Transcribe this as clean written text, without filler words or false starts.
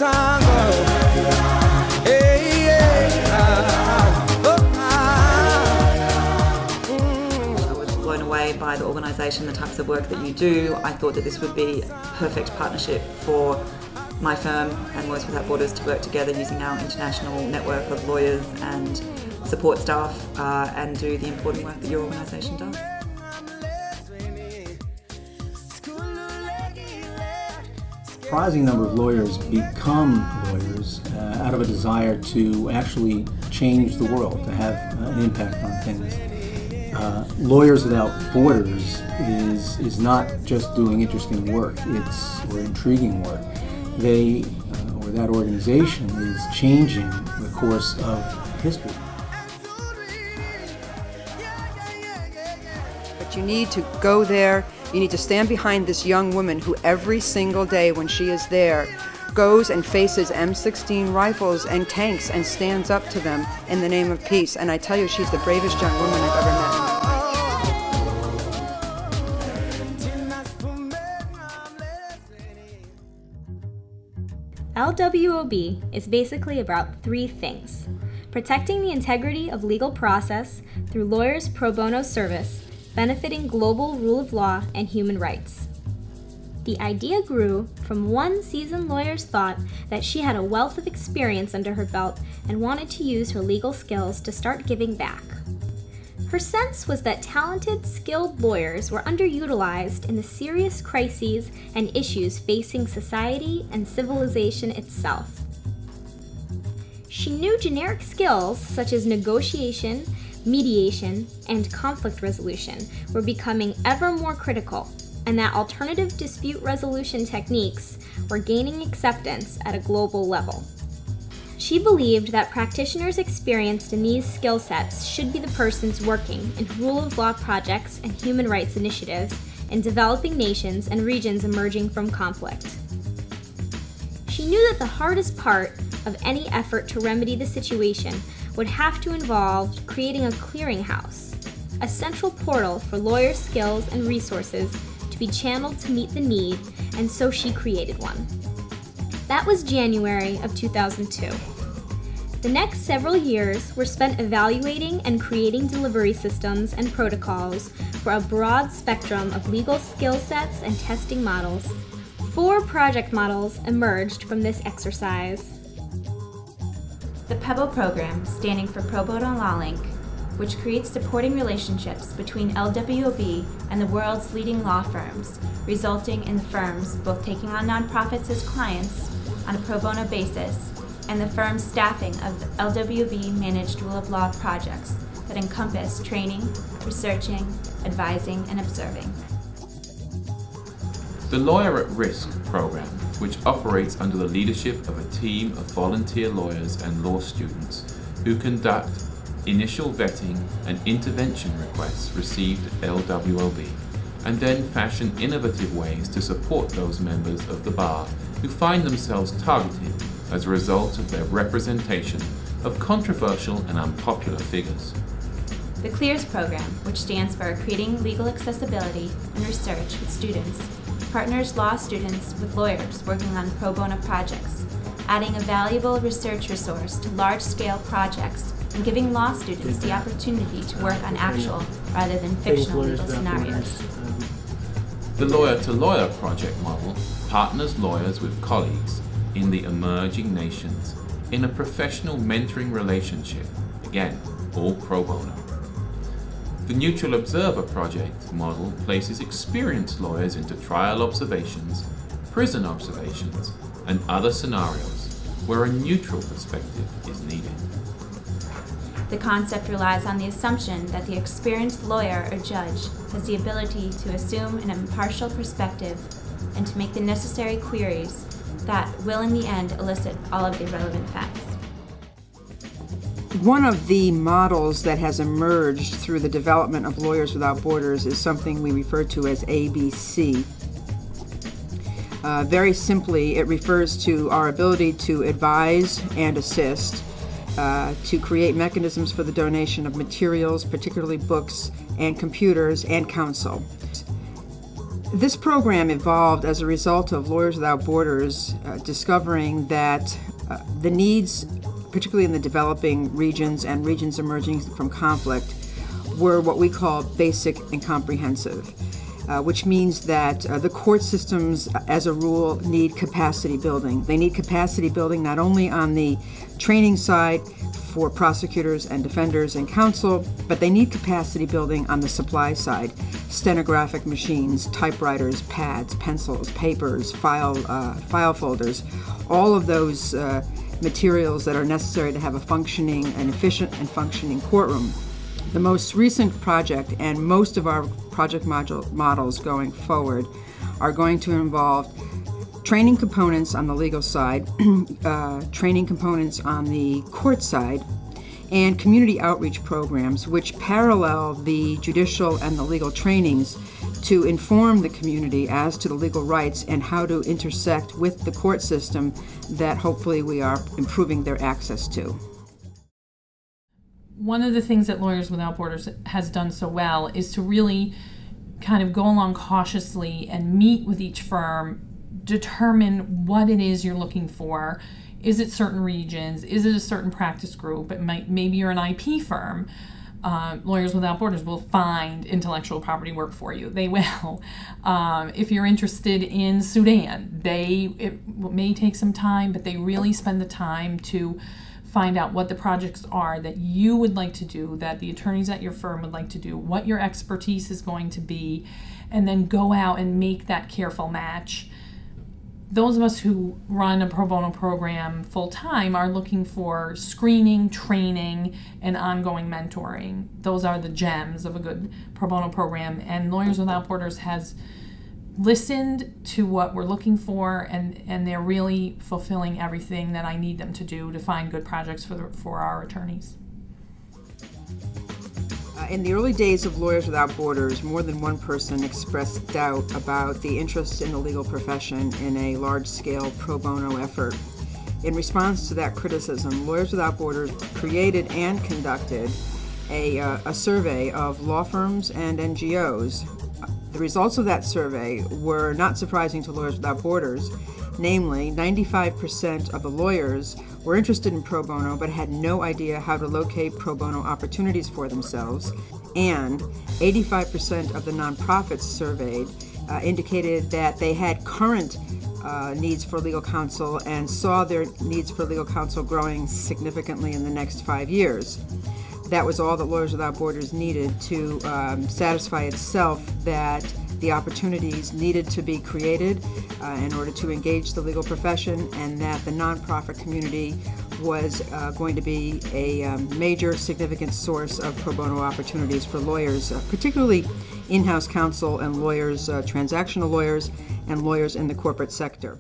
song goes. Hey, I was blown away by the organisation, the types of work that you do. I thought that this would be a perfect partnership for my firm and Lawyers Without Borders to work together using our international network of lawyers and support staff and do the important work that your organisation does. A surprising number of lawyers become lawyers out of a desire to actually change the world, to have an impact on things. Lawyers Without Borders is not just doing interesting work, or intriguing work. They, or that organization, is changing the course of history. But you need to go there, you need to stand behind this young woman who every single day when she is there goes and faces M16 rifles and tanks and stands up to them in the name of peace. And I tell you, she's the bravest young woman I've ever met. LWOB is basically about three things: protecting the integrity of legal process through lawyers pro bono service, benefiting global rule of law and human rights. The idea grew from one seasoned lawyer's thought that she had a wealth of experience under her belt and wanted to use her legal skills to start giving back. Her sense was that talented, skilled lawyers were underutilized in the serious crises and issues facing society and civilization itself. She knew generic skills such as negotiation, mediation, and conflict resolution were becoming ever more critical, and that alternative dispute resolution techniques were gaining acceptance at a global level. She believed that practitioners experienced in these skill sets should be the persons working in rule of law projects and human rights initiatives in developing nations and regions emerging from conflict. She knew that the hardest part of any effort to remedy the situation would have to involve creating a clearinghouse, a central portal for lawyers' skills and resources to be channeled to meet the need, and so she created one. That was January of 2002. The next several years were spent evaluating and creating delivery systems and protocols for a broad spectrum of legal skill sets and testing models. 4 project models emerged from this exercise. The PEBBLE program, standing for Pro Bono Law Link, which creates supporting relationships between LWOB and the world's leading law firms, resulting in the firms both taking on nonprofits as clients on a pro bono basis and the firm's staffing of LWOB-managed rule of law projects that encompass training, researching, advising, and observing. The Lawyer at Risk program, which operates under the leadership of a team of volunteer lawyers and law students who conduct initial vetting and intervention requests received at LWOB, and then fashion innovative ways to support those members of the bar who find themselves targeted as a result of their representation of controversial and unpopular figures. The CLEARS program, which stands for Creating Legal Accessibility and Research with Students, partners law students with lawyers working on pro bono projects, adding a valuable research resource to large-scale projects and giving law students the opportunity to work on actual rather than fictional legal scenarios. The Lawyer to Lawyer project model partners lawyers with colleagues in the emerging nations in a professional mentoring relationship, again, all pro bono. The Neutral Observer project model places experienced lawyers into trial observations, prison observations, and other scenarios where a neutral perspective is needed. The concept relies on the assumption that the experienced lawyer or judge has the ability to assume an impartial perspective and to make the necessary queries that will in the end elicit all of the relevant facts. One of the models that has emerged through the development of Lawyers Without Borders is something we refer to as ABC. Very simply, it refers to our ability to advise and assist, to create mechanisms for the donation of materials, particularly books and computers, and counsel. This program evolved as a result of Lawyers Without Borders discovering that the needs, particularly in the developing regions and regions emerging from conflict, were what we call basic and comprehensive, which means that the court systems, as a rule, need capacity building. They need capacity building not only on the training side for prosecutors and defenders and counsel, but they need capacity building on the supply side. Stenographic machines, typewriters, pads, pencils, papers, file folders, all of those materials that are necessary to have a functioning and efficient and functioning courtroom. The most recent project and most of our project models going forward are going to involve training components on the legal side, training components on the court side, and community outreach programs which parallel the judicial and the legal trainings to inform the community as to the legal rights and how to intersect with the court system that hopefully we are improving their access to. One of the things that Lawyers Without Borders has done so well is to really kind of go along cautiously and meet with each firm, determine what it is you're looking for. Is it certain regions? Is it a certain practice group? Maybe you're an IP firm. Lawyers Without Borders will find intellectual property work for you. They will. If you're interested in Sudan, it may take some time, but they really spend the time to find out what the projects are that you would like to do, that the attorneys at your firm would like to do, what your expertise is going to be, and then go out and make that careful match. Those of us who run a pro bono program full-time are looking for screening, training, and ongoing mentoring. Those are the gems of a good pro bono program, and Lawyers Without Borders has listened to what we're looking for, and they're really fulfilling everything that I need them to do to find good projects for our attorneys. In the early days of Lawyers Without Borders, more than one person expressed doubt about the interest in the legal profession in a large-scale pro bono effort. In response to that criticism, Lawyers Without Borders created and conducted a survey of law firms and NGOs. The results of that survey were not surprising to Lawyers Without Borders. Namely, 95% of the lawyers were interested in pro bono but had no idea how to locate pro bono opportunities for themselves, and 85% of the nonprofits surveyed indicated that they had current needs for legal counsel and saw their needs for legal counsel growing significantly in the next 5 years. That was all that Lawyers Without Borders needed to satisfy itself that the opportunities needed to be created in order to engage the legal profession, and that the nonprofit community was going to be a major significant source of pro bono opportunities for lawyers, particularly in-house counsel and lawyers, transactional lawyers, and lawyers in the corporate sector.